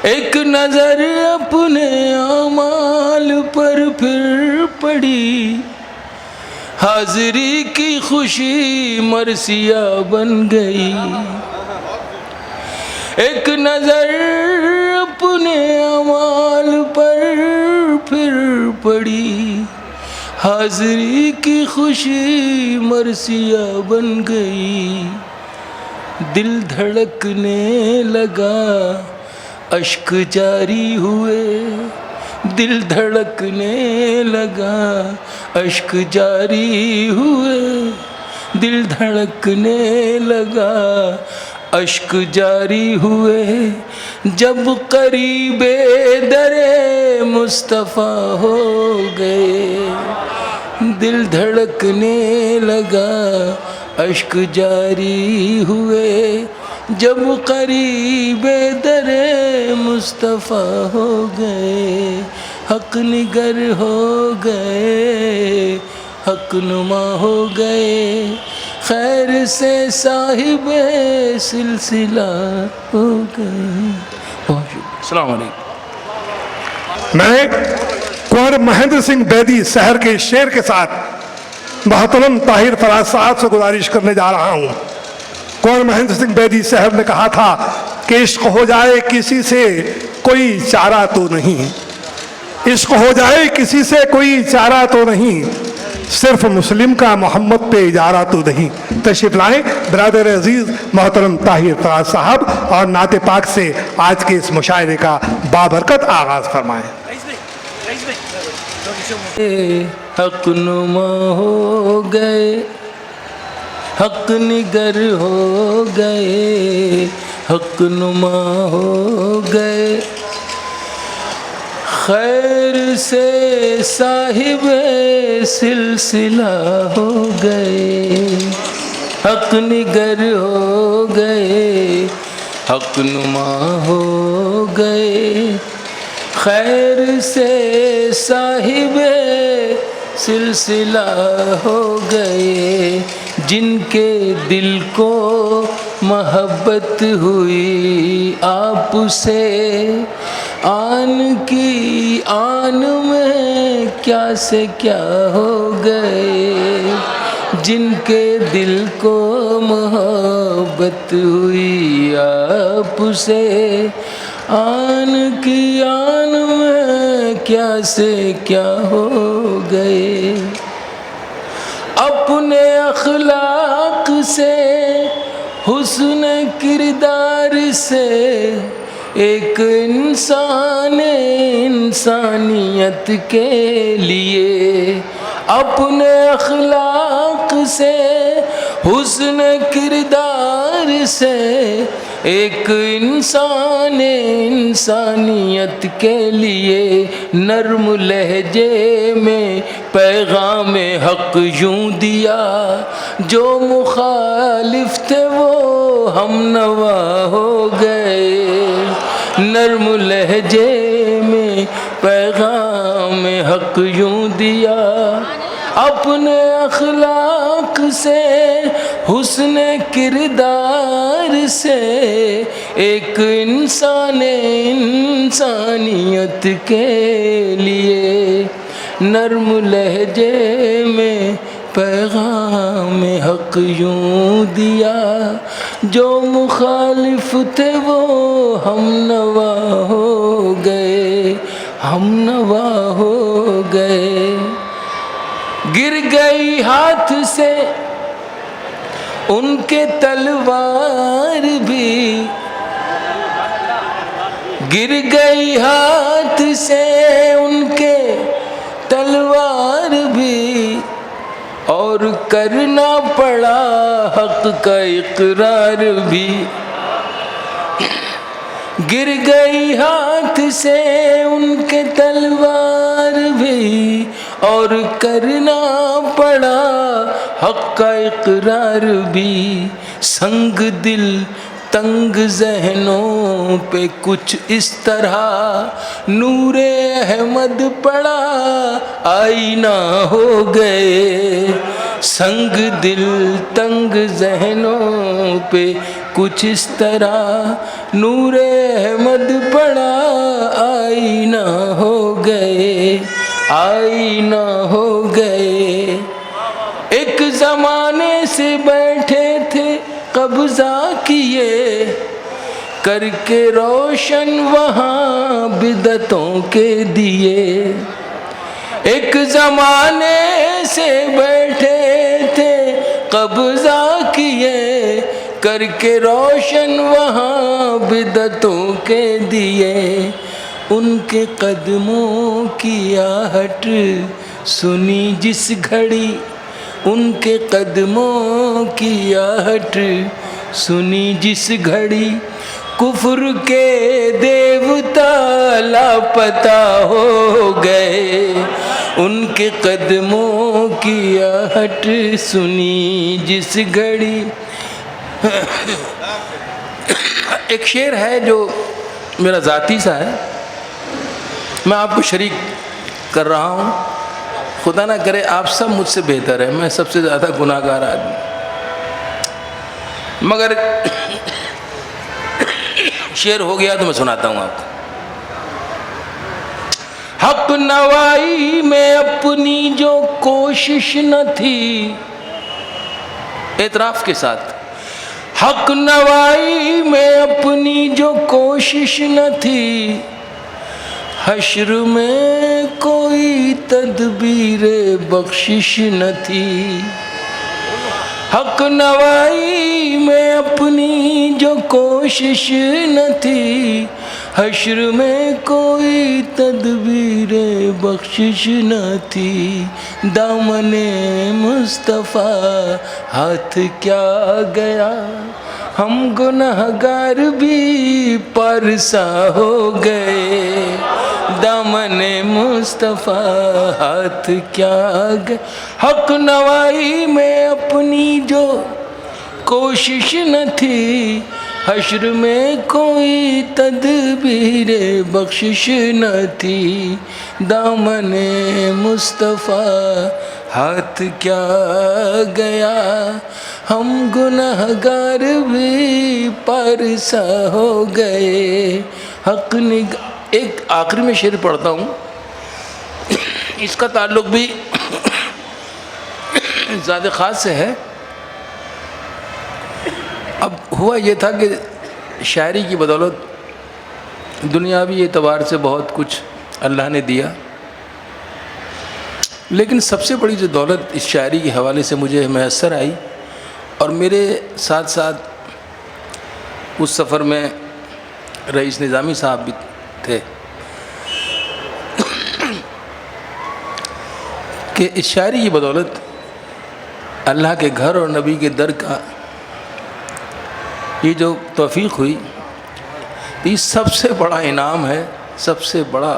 ایک نظر اپنے اعمال پر پھر پڑی، حاضری کی خوشی مرثیہ بن گئی۔ ایک نظر اپنے اعمال پر پھر پڑی، حاضری کی خوشی مرثیہ بن گئی۔ دل دھڑکنے لگا، اشک جاری ہوئے، دل دھڑکنے لگا، اشک جاری ہوئے، دل دھڑکنے لگا، اشک جاری ہوئے۔ جب قریب در مصطفیٰ ہو گئے، دل دھڑکنے لگا، اشک جاری ہوئے۔ جب قریب در مصطفیٰ ہو گئے، حق نگر ہو گئے، حق نما ہو گئے، خیر سے صاحب سلسلہ ہو گئے۔ بہت شکریہ، السلام علیکم۔ میں کنور مہندر سنگھ بیدی سحر کے شعر کے ساتھ محترم طاہر فراز صاحب سے گزارش کرنے جا رہا ہوں۔ کنور مہندر سنگھ بیدی صاحب نے کہا تھا کہ عشق ہو جائے کسی سے کوئی چارہ تو نہیں، عشق ہو جائے کسی سے کوئی چارہ تو نہیں، صرف مسلم کا محمد پہ اجارہ تو نہیں۔ تشریف لائیں برادر عزیز محترم طاہر فراز صاحب اور نعت پاک سے آج کے اس مشاعرے کا بابرکت آغاز فرمائیں۔ حق نما ہو گئے، حق نگر ہو گئے، حق نما ہو گئے، خیر سے صاحب سلسلہ ہو گئے، حق نگر ہو گئے، حق نما ہو گئے، خیر سے صاحب سلسلہ ہو گئے۔ جن کے دل کو محبت ہوئی آپ سے، آن کی آن میں کیا سے کیا ہو گئے۔ جن کے دل کو محبت ہوئی آپ سے، آن کی آن میں کیا سے کیا ہو گئے۔ اپنے اخلاق سے، حسن کردار سے، ایک انسان انسانیت کے لیے، اپنے اخلاق سے، حسن کردار سے، ایک انسان انسانیت کے لیے، نرم لہجے میں پیغام حق یوں دیا، جو مخالف تھے وہ ہم نوا ہو گئے۔ نرم لہجے میں پیغام حق یوں دیا، اپنے اخلاق سے، حسن کردار سے، ایک انسان انسانیت کے لیے، نرم لہجے میں پیغام حق یوں دیا، جو مخالف تھے وہ ہم نوا ہو گئے، ہم نوا ہو گئے۔ گر گئی ہاتھ سے ان کے تلوار بھی، گر گئی ہاتھ سے ان کے تلوار بھی، اور کرنا پڑا حق کا اقرار بھی۔ گر گئی ہاتھ سے ان کے تلوار بھی، اور کرنا پڑا حق کا اقرار بھی۔ سنگ دل تنگ ذہنوں پہ کچھ اس طرح نور احمد پڑا آئینہ ہو گئے۔ سنگ دل تنگ ذہنوں پہ کچھ اس طرح نور احمد پڑا آئینہ ہو گئے. ایک زمانے سے بیٹھے تھے قبضہ کیے کر کے روشن وہاں بدعتوں کے دیے. ایک زمانے سے بیٹھے تھے قبضہ کیے کر کے روشن وہاں بدعتوں کے دیے. ان کے قدموں کی آہٹ سنی جس گھڑی, ان کے قدموں کی آہٹ سنی جس گھڑی, کفر کے دیوتا لاپتہ ہو گئے. ان کے قدموں کی آہٹ سنی جس گھڑی. ایک شعر ہے جو میرا ذاتی سا ہے, میں آپ کو شریک کر رہا ہوں. خدا نہ کرے آپ سب مجھ سے بہتر ہیں, میں سب سے زیادہ گناہ گار آدمی, مگر شعر ہو گیا تو میں سناتا ہوں آپ کو. حق نوائی میں اپنی جو کوشش نہ تھی, اعتراف کے ساتھ, حق نوائی میں اپنی جو کوشش نہ تھی, حشر میں کوئی تدبیر بخشش نہ تھی. حق نوائی میں اپنی جو کوشش نہ تھی, حشر میں کوئی تدبیر بخشش نہ تھی. دامن مصطفیٰ ہاتھ کیا گیا, ہم گنہگار بھی پارسا ہو گئے. دامن مصطفیٰ ہاتھ کیا گئے. حق نوائی میں اپنی جو کوشش نہ تھی, حشر میں کوئی تدبیر بخشش نہ تھی. دامن مصطفیٰ ہاتھ کیا گیا, ہم گنہگار بھی پارسا ہو گئے. حق ایک آخری میں شعر پڑھتا ہوں, اس کا تعلق بھی زیادہ خاص سے ہے. اب ہوا یہ تھا کہ شاعری کی بدولت دنیاوی اعتبار سے بہت کچھ اللہ نے دیا, لیکن سب سے بڑی جو دولت اس شاعری کے حوالے سے مجھے میسر آئی, اور میرے ساتھ ساتھ اس سفر میں رئیس نظامی صاحب بھی تھے, کہ اس شاعری کی بدولت اللہ کے گھر اور نبی کے در کا یہ جو توفیق ہوئی, یہ سب سے بڑا انعام ہے, سب سے بڑا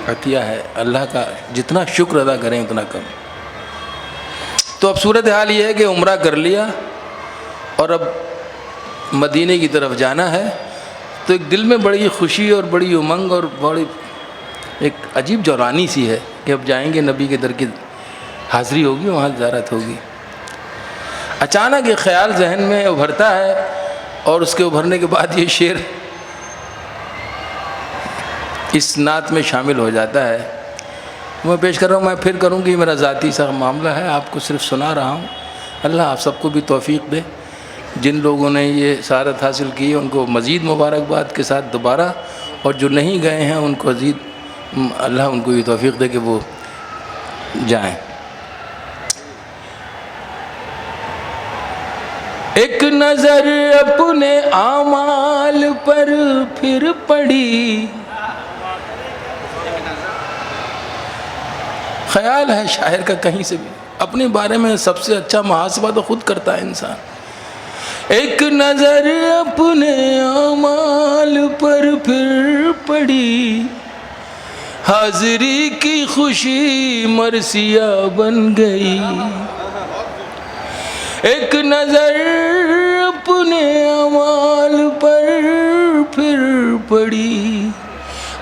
عطیہ ہے اللہ کا. جتنا شکر ادا کریں اتنا کم. تو اب صورتحال یہ ہے کہ عمرہ کر لیا اور اب مدینے کی طرف جانا ہے, تو ایک دل میں بڑی خوشی اور بڑی امنگ اور بڑی ایک عجیب جولانی سی ہے کہ اب جائیں گے, نبی کے در کی حاضری ہوگی, وہاں زیارت ہوگی. اچانک یہ خیال ذہن میں ابھرتا ہے, اور اس کے ابھرنے کے بعد یہ شعر اس نعت میں شامل ہو جاتا ہے. میں پیش کر رہا ہوں, میں پھر کروں گی, میرا ذاتی سا معاملہ ہے, آپ کو صرف سنا رہا ہوں. اللہ آپ سب کو بھی توفیق دے. جن لوگوں نے یہ سعادت حاصل کی ان کو مزید مبارکباد کے ساتھ دوبارہ, اور جو نہیں گئے ہیں ان کو مزید اللہ ان کو یہ توفیق دے کہ وہ جائیں. ایک نظر اپنے اعمال پر پھر پڑی, خیال ہے شاعر کا کہیں سے بھی, اپنے بارے میں سب سے اچھا محاسبہ تو خود کرتا ہے انسان. ایک نظر اپنے اعمال پر پھر پڑی, حاضری کی خوشی مرثیہ بن گئی. ایک نظر اپنے اعمال پر پھر پڑی,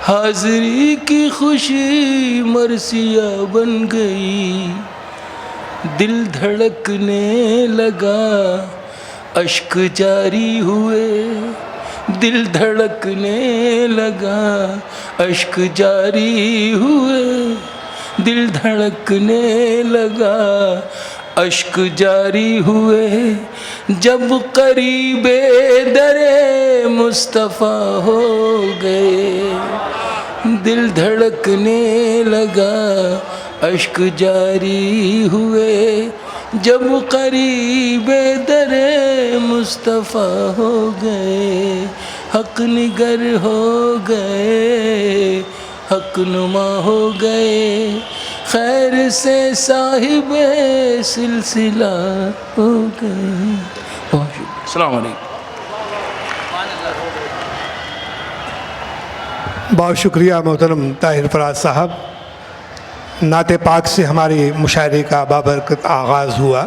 حاضری کی خوشی مرثیہ بن گئی. دل دھڑکنے لگا اشک جاری ہوئے, دل دھڑکنے لگا اشک جاری ہوئے، دل دھڑکنے لگا اشک جاری ہوئے، جب قریب در مصطفیٰ ہو گئے، دل دھڑکنے لگا اشک جاری ہوئے، جب قریب در مصطفیٰ ہو گئے، حق نگر ہو گئے، حق نما ہو گئے، خیر سے صاحب سلسلہ ہو گئے۔ بہت شکریہ، السلام علیکم۔ بہت شکریہ محترم طاہر فراز صاحب۔ نعت پاک سے ہمارے مشاعرے کا بابرکت آغاز ہوا۔